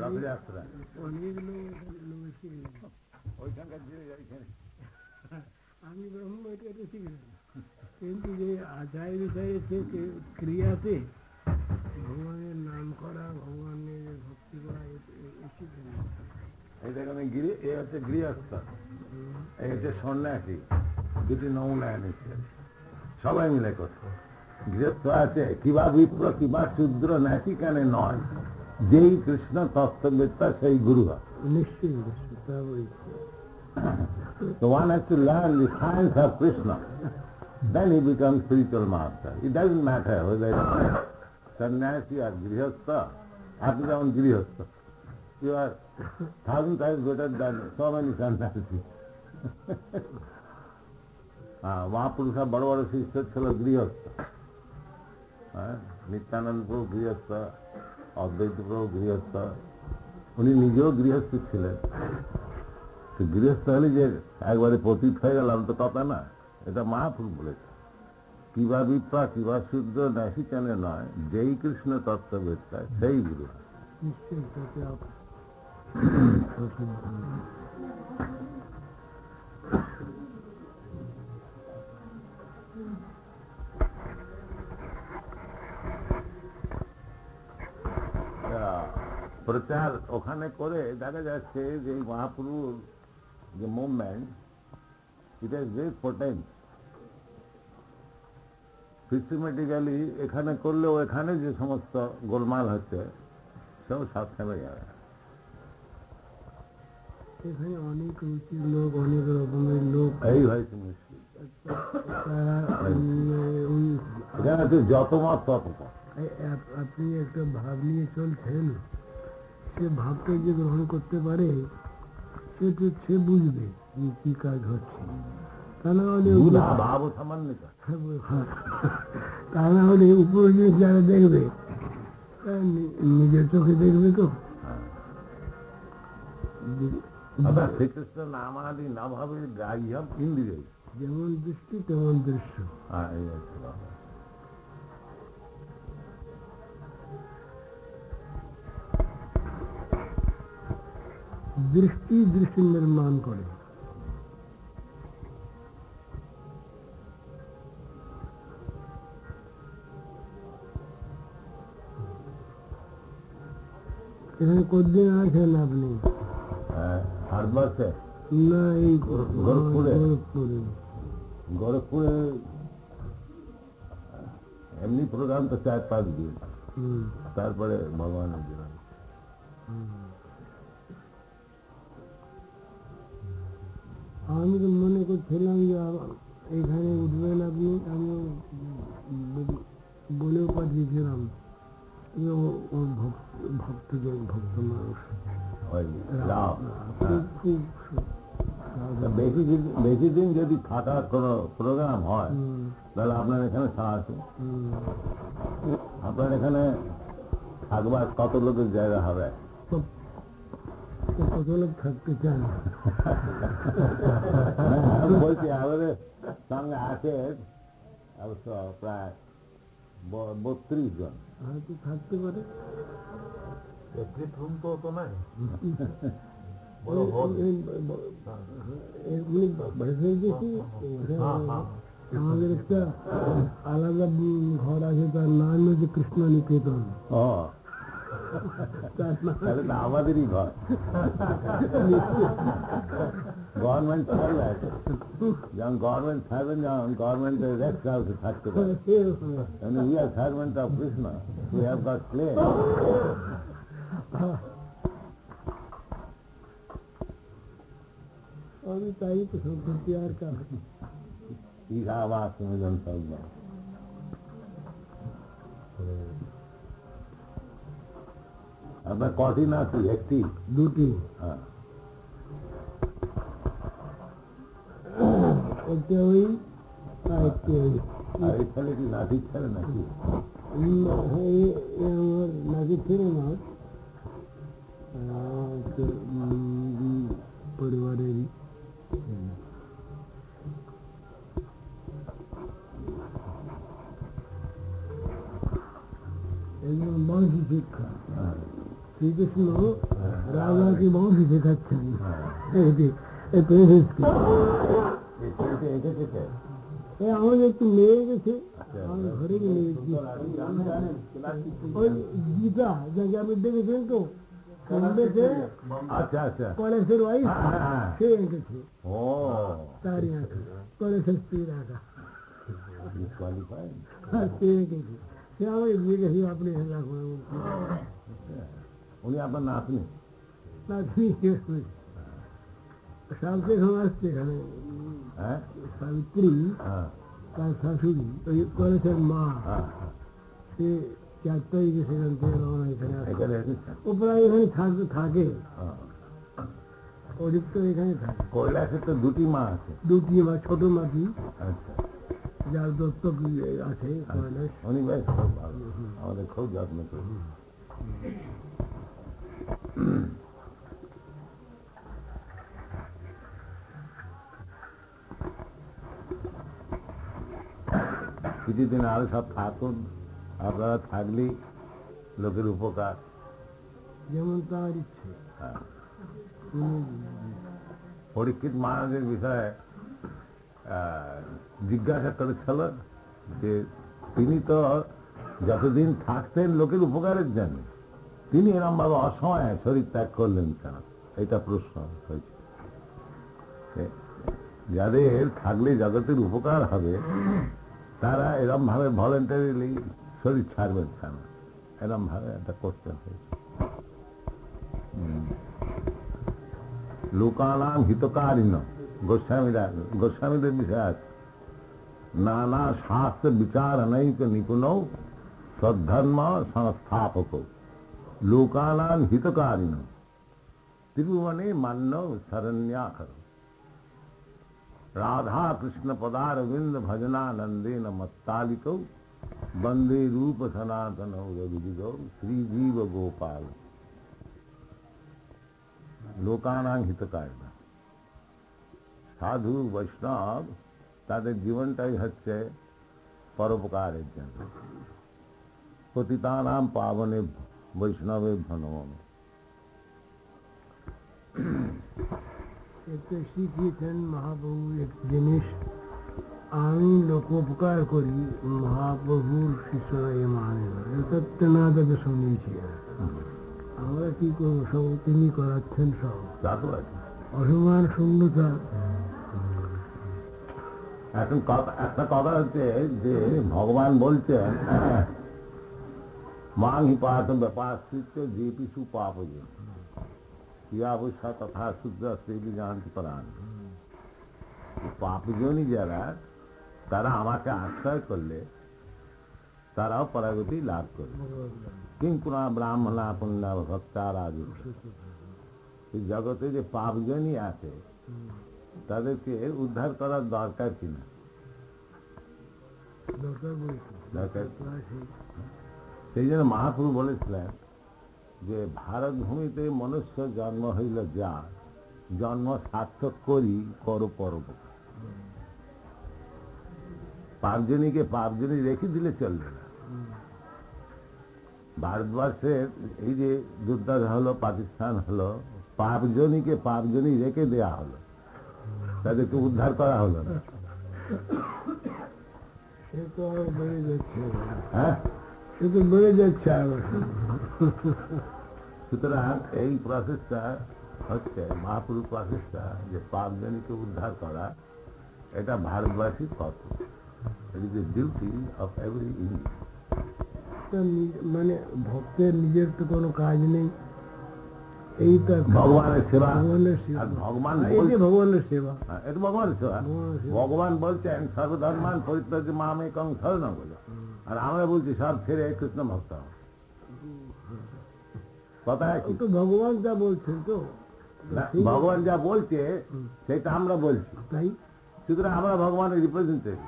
অনেক লোক ওইখানকার আমি ব্রহ্ম এটা শিখি কিন্তু যে আচার বিষয়ে সে ক্রিয়াতে ভগবানের নাম করা ভগবানের ভক্তি করা এই দেখেন এ হচ্ছে গৃহস্থ, এই হচ্ছে সন্ন্যাসী, দুটি নমুনা এনেছে সবাই মিলে করছে। গৃহস্থ আছে কিবা বিপ্র কিবা শূদ্র নাসিকানে নয়, যেই কৃষ্ণ তত্ত্ববেত্তা সেই গুরু হয়। So one has to learn the science of Krishna, then he becomes spiritual master. It doesn't matter whether it's sannyasi or grihastha. After that one grihastha, you are 1,000 times better than so many sannyasis. মহাপুরুষরা বড় বড় শিষ্য ছিল গৃহস্থ, নিত্যানন্দ প্রভু গৃহস্থ, অদ্বৈত প্রভু গৃহস্থ, উনি নিজেও গৃহস্থ ছিলেন। গৃহস্থ হলে যে একবারে পতিত হয়ে গেলাম তো কথা না, এটা মহাপুরুষ বলেছে। কিবা বিপ্রা কিবা শূদ্র নাসিকানে নয়, যেই কৃষ্ণ তত্ত্ববেত্তা সেই গুরু। প্রচার ওখানে করে দেখা যাচ্ছে যে মহাপুরুষ যে movement, it has great potence. Systematically এখানে করলেও এখানে যে সমস্ত গোলমাল হচ্ছে সব সব থেমে যাবে। এখানে অনেক রুচির লোক, অনেক রকমের লোক, এই হয়েছে মুশকিল। এখানে যত মত তত। আপনি একটা ভাব নিয়ে চলছেন, সে ভাবটা যে গ্রহণ করতে পারে সে বুঝবে কি কাজ হচ্ছে। তা না হলে ভাব সামান্য, তা না হলে উপরে জিনিস যারা দেখবে নিজের চোখে দেখবে তো। শ্রীকৃষ্ণ নামাদি না ভাবে গ্রাহ্যম ইন্দ্রিয়, যেমন দৃষ্টি তেমন দৃশ্য। দৃষ্টি দৃষ্টি নির্মাণ করে। এখানে কতদিন আছেন আপনি? ভারতবর্ষে না, এই গোরখপুরে এমনি প্রোগ্রাম তো 4-5 দিন, তারপরে ভগবানের জীবন। আমি তো মনে করছিলাম যে এইখানে উঠবেন আপনি, আমি বলেও পাঠিয়েছিলাম ভক্ত মানুষ। বেশি দিন যদি থাকার কোনো প্রোগ্রাম হয় তাহলে আপনার এখানে আছে, আপনার এখানে থাকবার কত লোকের জায়গা হবে? কত লোক থাকতে চান? আমি বলছি আমাদের সঙ্গে আছে অবশ্য প্রায় 32 জন। হয়তো থাকতে পারে। তো নাই, আমাদের একটা আলাদা ঘর আছে, তার নাম হচ্ছে কৃষ্ণ নিকেতন। আমাদেরই ঘর, গভর্নমেন্ট ছাড়লে আছে, যখন গভর্নমেন্ট ছাড়বেন, যখন গভর্নমেন্টের রেস্ট হাউসে থাকতে পারে। We are servant of Krishna, we have got claim. আমি তাই তো সম্পত্তি আর কাজ আবার শুনেছেন সব। আপনার কটি নাতি? একটি, দুটি। হ্যাঁ, একটা ওই একটি ওই। আর এই ছেলে কি নাতির ছেলে নাকি? আমার নাতি ছিল না, পরিবারেরই। একজন মানসিক শিক্ষা শ্রীকৃষ্ণ রাধাকে বাঁশি শেখাচ্ছেন এই প্রেসেন্সকে। আমাদের একটু মেয়ে গেছে, আমার ঘরে নিয়ে গেছি। ওই গীতা যাকে আপনি দেখেছেন তো, আচ্ছা আচ্ছা, কলেজের ওয়াইফ, সে এঁকেছে ও তারই আঁকা, কলেজের স্ত্রীর আঁকা, কোয়ালিফাইড। সে এঁকেছে। সে আমাকে দিয়ে গেছে, আপনি রাখুন। উনি আপনার নাতনি? না, ঠিক আছে। সামনে এখন আসছে এখানে, হ্যাঁ সাবিত্রী হ্যাঁ তার শাশুড়ি, ওই কলেজের মা, হ্যাঁ, সে 4 তারিখে সেখান থেকে রওনা এখানে আসে। এখানে এসেছেন? ও প্রায় এখানে থাকে, হ্যাঁ। অধিক এখানে থাকে। কৈলাসে তো দুটি মা আছে। দুটি মা, ছোট মাটি আচ্ছা, যার দত্তক আছে কৈলাস। উনি বেশ খুব ভালো, আমাদের খুব যত্ন করি। কিছুদিন আরো সব থাকুন, আপনারা থাকলেই লোকের উপকার। যেমন তার ইচ্ছে। হ্যাঁ। উনি পরীক্ষিত মহারাজের বিষয়ে জিজ্ঞাসা করেছিল যে তিনি তো যতদিন থাকতেন লোকের উপকারের জন্য, তিনি এরকম ভাবে অসময়ে শরীর ত্যাগ করলেন কেন, এটা প্রশ্ন হয়েছে। যাদের থাকলে জগতের উপকার হবে তারা এরকম ভাবে ভলেন্টারিলি শরীর ছাড়বেন কেন, এরকম ভাবে একটা কোশ্চেন হয়েছে। লোকানাং হিতকারিণ, গোস্বামীদের বিষয় আছে, নানা শাস্ত্র বিচার অনৈক নিপুণ সদ্ধর্ম সংস্থাপক, লোকানাং হিতকারিণ ত্রিভুবনে মান্য শরण्याकर, राधा कृष्ण पदारविंद भजनानंदेन मत्तालिकौ, वंदे रूप सनातन रघुदिगौ श्रीजीव गोपाल। লোকানাং হিতকারিণ, সাধু বৈষ্ণব তাদের জীবনটাই হচ্ছে পরোপকারের জন্য। পতিতানাম পাবনে বৈষ্ণবে নমঃ। এতে শিখিয়েছেন মহাপ্রভু এক জিনিস, আমি লোকোপকার করি, মহাপ্রভুর শিষ্যরা এ মানে এটা তেনাদের শুনিয়েছি। আমরা কি করবো, সব তিনি করাচ্ছেন সব। অসমান শূন্যতা। এখন একটা কথা হচ্ছে যে ভগবান বলছেন মাং হি পাঠ ব্যাপাশ্রিত যে পিছু পাপ অবস্থা তথা শুদ্ধ শ্রী জানতে পারান। পাপজনই যারা, তারা আমাকে আশ্রয় করলে তারাও পরাগতি লাভ করবে। কিন্তু ব্রাহ্মণা পুণ্যা ভক্তারাজ, জগতে যে পাপজনই আছে তাদেরকে উদ্ধার করার দরকার কিনা, দরকার। সেই জন্য মহাপ্রভু বলেছিলেন যে ভারত ভূমিতে মনুষ্য জন্ম হইল যা, জন্ম সার্থক করি কর পরোপকার। পাপজনীকে পাপজনী রেখে দিলে চলবে না। ভারতবর্ষের এই যে যুদ্ধ হলো, পাকিস্তান হলো, পাপজনীকে পাপজনী রেখে দেয়া হলো, তাদেরকে উদ্ধার করা হলো না। সে তো আরো বেড়ে যাচ্ছে, হ্যাঁ, সে তো বেড়ে যাচ্ছে আরো। সুতরাং এই প্রসেসটা হচ্ছে মহাপুরুষ প্রসেসটা, যে পাপজনীকে উদ্ধার করা, এটা ভারতবাসীর কর্তব্য। It is the duty of every Indian. মানে ভক্তের নিজের তো কোনো কাজ নেই, এইটা ভগবানের সেবা। ভগবানের সেবা, আর ভগবান ভগবানের সেবা, এটা ভগবানের সেবা। ভগবান বলছেন সর্বধর্মান পরিত্যাজ্য মামেকং শরণং ব্রজ, আর আমরা বলছি সব ছেড়ে কৃষ্ণ ভক্ত হও। কথা কি? তো ভগবান যা বলছেন তো, ভগবান যা বলছে সেটা আমরা বলছি, তাই সুতরাং আমরা ভগবানের রিপ্রেজেন্টেটিভ।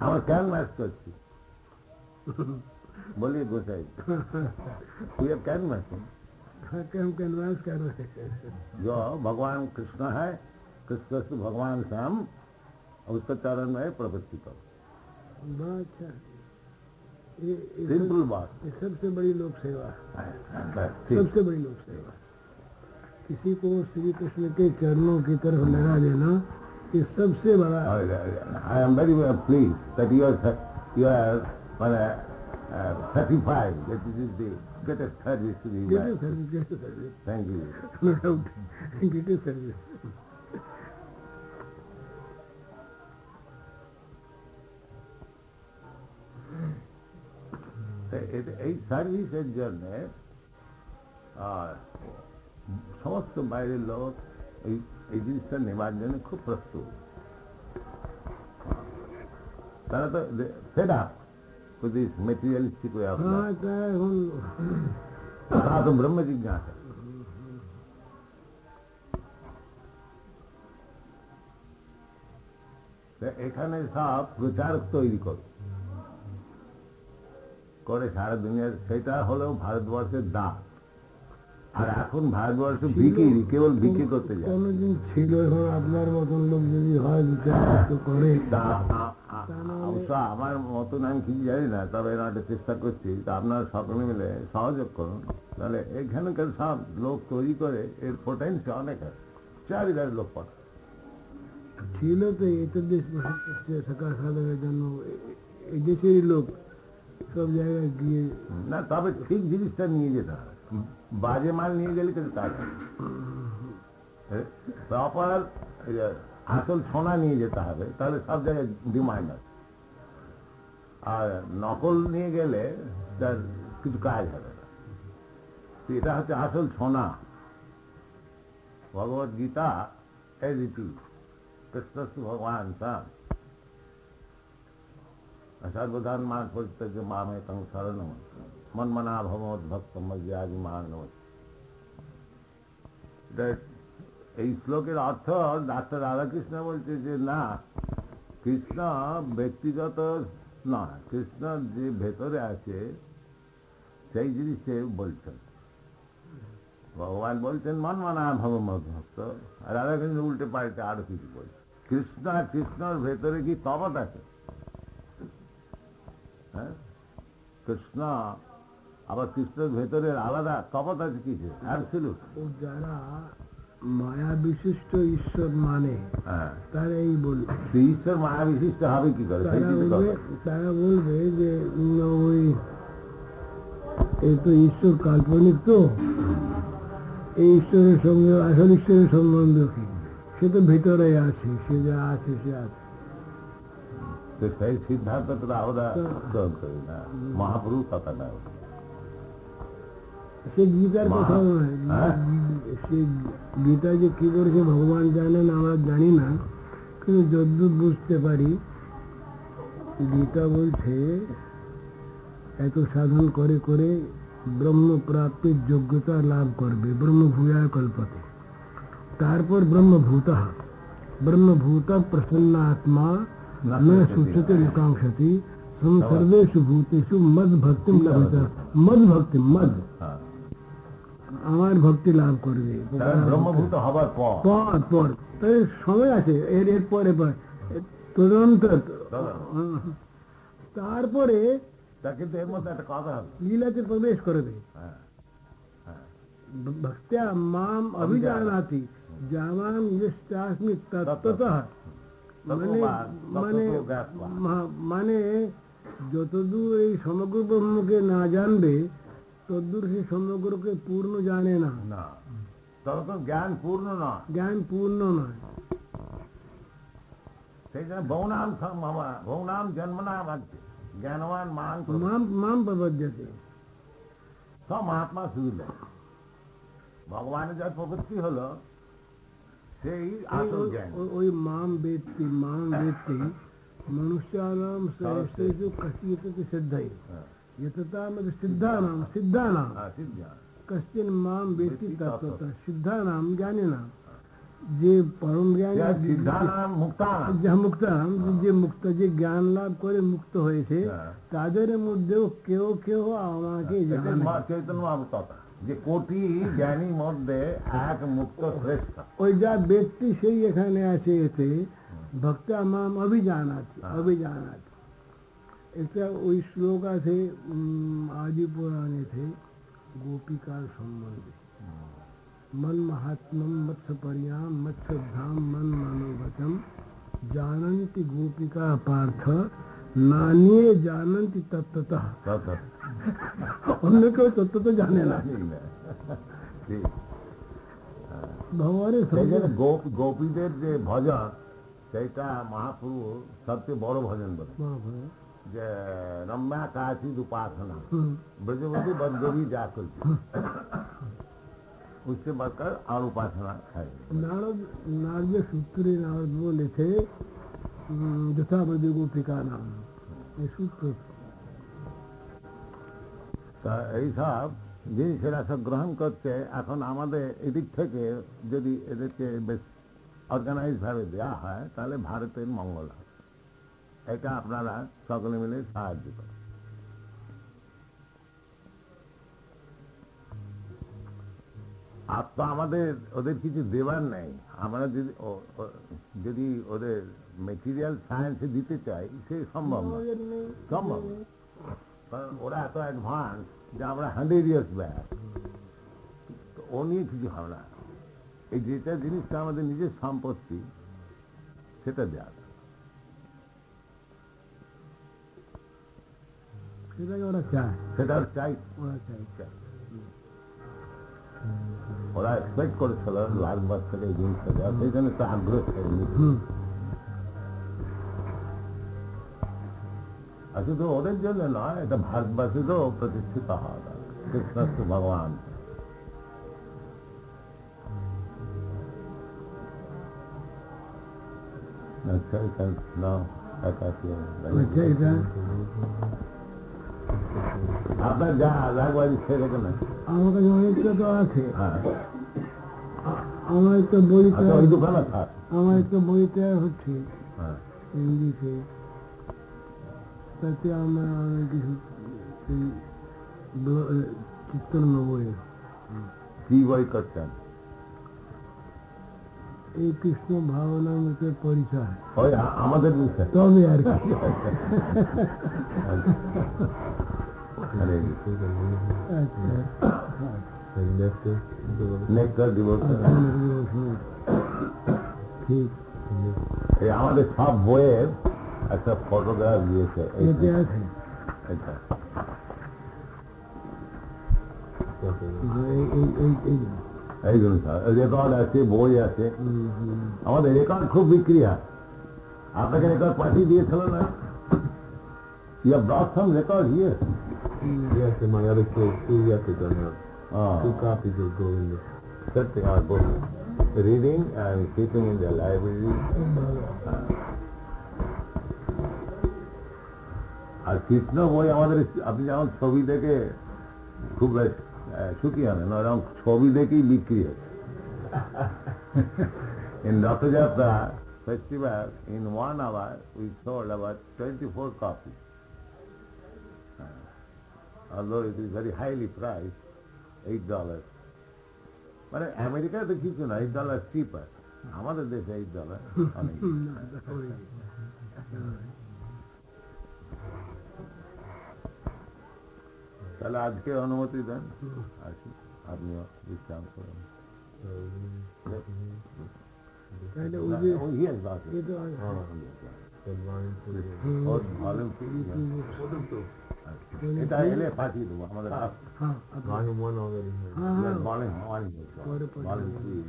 আমরা কেন ম্যাচ করছি बोलिए गोसाई ये कैन मैच कैनवास कर रहे हैं। जो भगवान कृष्ण है, कृष्ण भगवान से हम उसका चरण में प्रवृत्ति करो। बड़ा अच्छा। ये सिंपल बात। ये सबसे बड़ी लोक सेवा, ठीक। सबसे बड़ी लोक सेवा। किसी को श्री कृष्ण के चरणों की तरफ लगा देना, ये सबसे बड़ा। I am very well pleased that you are satisfied that this is the greatest service to the Greatest humanity. service, greatest service. Thank you. No doubt. Greatest service. এই সার্ভিসের জন্য সমস্ত বাইরের লোক এই জিনিসটা নেবার জন্য খুব প্রস্তুত। তারা তো fed up with this materialistic way of life. हाँ, क्या है, তারা তো ব্রহ্ম জিজ্ঞাসা। এখানে সব প্রচারক তৈরি করে সারা দুনিয়ার, সেটা হলো ভারতবর্ষের দাম। আর এখন ভারতবর্ষ বিক্রি, কেবল বিক্রি করতে যায়। কোনদিন ছিল, এখন আপনার মতন লোক যদি হয় বিচার তো করে। অবশ্য আমার মতন আমি কিছু জানি না, তবে একটা চেষ্টা করছি। তা আপনারা সকলে মিলে সহযোগ করুন, তাহলে এখানকার সব লোক তৈরি করে এর পোটেন্সিয়াল অনেক আছে। চারিদার লোক পাঠায় ছিল তো এটা দেশ থাকা সাধনের জন্য এই দেশেরই লোক সব জায়গায় গিয়ে। না, তবে ঠিক জিনিসটা নিয়ে যেতে হবে। বাজে মাল নিয়ে গেলে কিন্তু তার প্রপার আসল সোনা নিয়ে যেতে হবে, তাহলে সব জায়গায় ডিমান্ড আছে। আর নকল নিয়ে গেলে তার কিছু কাজ হবে না। এটা হচ্ছে আসল সোনা। Bhagavad Gita as it is, Krishna ভগবান সাম সর্বধান মান পরিত্যাজ্য মামেকং শরণং মন্মনা ভবমদ্ভক্তং মজ্জাদি মানব। এই শ্লোকের অর্থ ডাক্তার রাধাকৃষ্ণ বলছে যে না, কৃষ্ণ ব্যক্তিগত নয়, কৃষ্ণ যে ভেতরে আছে সেই জিনিস সে বলছেন। ভগবান বলছেন মন্মনা ভবমদ্ভক্ত, আর রাধাকৃষ্ণ উল্টে পাল্টে আরো কিছু বলছে। কৃষ্ণ আর কৃষ্ণর ভেতরে কি তফাৎ আছে? হ্যাঁ, কৃষ্ণ আবার কৃষ্ণের ভেতরে আলাদা তফাৎ আছে কিছু? অ্যাবসলিউট। যারা মায়া বিশিষ্ট ঈশ্বর মানে তারা এই বলবে, ঈশ্বর মায়া বিশিষ্ট হবে কি করে? তারা বলবে যে ওই এই তো ঈশ্বর কাল্পনিক, তো এই ঈশ্বরের সঙ্গে আসল ঈশ্বরের সম্বন্ধ কি? সে তো ভিতরে আছে, সে যা আছে সে আছে। তো সেই সিদ্ধান্তটা আমরা গ্রহণ করি না, মহাপুরুষ কথা না। সে গীতার কথা নয়, সে গীতা যে কি করেছে ভগবান জানেন, আমরা জানি না। কিন্তু যদ্দূর বুঝতে পারি, গীতা বলছে এত সাধন করে করে ব্রহ্ম প্রাপ্তির যোগ্যতা লাভ করবে, ব্রহ্মভূয়ায় কল্পতে। তারপর ব্রহ্মভূত প্রসন্ন আত্মা न सुचते विकांक्षति सर्वेषु भूतेषु मद भक्ति लभते। मद भक्ति, मद আমার ভক্তি লাভ করবে ব্রহ্মভূত হবার পর তাই সময় আছে, এর পরে তদন্তর। তারপরে এর মধ্যে একটা কথা হবে, লীলাতে প্রবেশ করবে। ভক্ত্যা মাম অভিজানাতি জানান ইষ্টাস্মি তত্ত্বতঃ। মানে যতদূর এই সমগ্র ব্রহ্মকে না জানবে ততদূর সে সমগ্রকে পূর্ণ জানে না। ততক্ষণ জ্ঞান পূর্ণ নয়, জ্ঞান পূর্ণ নয়। সেই জন্য ভৌনাম জন্মনাম আছে জ্ঞানবান মাম প্রবজ্জতে। সব মহাত্মা শুনলেন ভগবানের যা প্রবৃত্তি হলো সেই আসল জ্ঞান। ওই মাম বেত্তি মনুষ্যানাম শ্রেষ্ঠেষু কশ্চিৎ সিদ্ধৈ यततामद सिद्धानाम कश्चिन माम वेत्ति तत्त्वतः। सिद्धानाम ज्ञानिनाम, যে পরম জ্ঞানী মুক্তানাম, যে মুক্ত, যে জ্ঞান লাভ করে মুক্ত হয়েছে, তাদের মধ্যেও কেউ কেউ আমাকে জানে। চৈতন্য কথা যে কোটি জ্ঞানীর মধ্যে এক মুক্ত শ্রেষ্ঠ। ওই যা ব্যক্তি সেই এখানে আছে, এতে ভক্তা মাম অভিজানাতি হ্যাঁ। অভিজানাতি একটা ওই শ্লোক আছে আদি পুরাণে গোপিকার সম্বন্ধে मन महात्मम मत्स्य परियाम मत्स्य धाम मन मनोवचम जानन्ति गोपिका पार्थ नान्ये जानन्ति तत्त्वतः অন্য কেউ তত্ত্ব তো জানে না ঠিক। ভগবানের সেই জন্য সঙ্গে গোপীদের যে ভজন সেইটা মহাপ্রভু সবচেয়ে বড় ভজন বলে যে রম্যা কাচিদ উপাসনা ব্রজবতী बंदोरी जा करके उससे बढ़कर और उपासना है। नारद सूत्र नारद बोले थे যথাবধি গোপিকা নাম এই সূত্র তা এইসব জিনিসেরা সব গ্রহণ করছে। এখন আমাদের এদিক থেকে যদি এদেরকে বেশ অর্গানাইজ ভাবে দেওয়া হয় তাহলে ভারতের মঙ্গল হবে। এটা আপনারা সকলে মিলে সাহায্য করেন। আর তো আমাদের ওদের কিছু দেবার নেই। আমরা যদি ওদের মেটেরিয়াল সায়েন্সে দিতে চাই সে সম্ভব না, সম্ভব না। কারণ ওরা এত অ্যাডভান্স যে আমরা 100 years ব্যাক, তো ও নিয়ে কিছু হবে না। এই যেটা জিনিসটা আমাদের নিজের সম্পত্তি সেটা দেওয়া, সেটাকে ওরা চায়, সেটা চাই। ওরা চাই চায়। ওরা এক্সপেক্ট করেছিল লালবাগ থেকে এই জিনিসটা দেওয়া, সেই জন্য একটা আগ্রহ ছিল। আর শুধু ওদের জন্য নয়, এটা ভারতবাসীরও প্রতিষ্ঠিত হওয়া দরকার। কৃষ্ণ ভগবান আচ্ছা এটা নাও একাশি আচ্ছা এটা আপনার যা রাগবাড়ি ছেড়ে কেন আমার কাছে অনেকটা তো আছে। হ্যাঁ, আমার একটা বইটা, আচ্ছা ওই দোকানে থাক। আমার একটা বইটা হচ্ছে হ্যাঁ, ইংলিশে, তাতে আমার অনেক কিছু চিত্তর বই, কি বই করছেন? এই কৃষ্ণ ভাবনামৃতের পরিচয়, ওই আমাদের বিষয়। তবে আর কি আরে নেকটার দিবস ঠিক এই আমাদের সব বইয়ের একটা ফটোগ্রাফ দিয়েছে। এতে আছে এটা এইগুলো রেকর্ড আছে, বই আছে। আমাদের রেকর্ড খুব বিক্রি হয়। আপনাকে রেকর্ড পাঠিয়ে দিয়েছিল না? You have brought some record here. Yes, and my other kids too yesterday now. Oh. 2 copies will go in there. Setting our book, reading and keeping in the library. আর কৃষ্ণ বই আমাদের, আপনি যেমন ছবি দেখে খুব সুখী হবেন, ওরকম ছবি দেখেই বিক্রি হচ্ছে। In Rathyatra festival, in 1 hour we sold about 24 copies. Although it is very highly priced, $8. মানে আমেরিকায় তো কিছু না, $8 চিপার। আমাদের দেশে $8 অনেক। তাহলে আজকে অনুমতি দেন, আসি, আপনিও বিশ্রাম করুন। তাহলে ওই যে Oh, yes, got it. এটা The line for the or volume two, yeah. এটা এলে পাঠিয়ে দেবো আমাদের হ্যাঁ আপনি- volume 1 already here. হ্যাঁ হ্যাঁ volume one, পরে পরে volume three.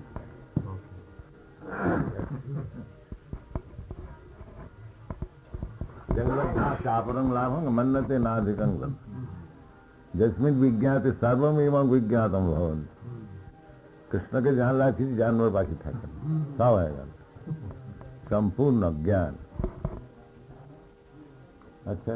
जगन्नाथापरं लाभं मन्यते नाधिकं लभ्यते जस्मिन् विज्ञाते सर्वमेवं विज्ञातं भवन्ति। कृष्ण के जान लाखी जानवर बाकी থাকে সব হয়ে গেল সম্পূর্ণ জ্ঞান। আচ্ছা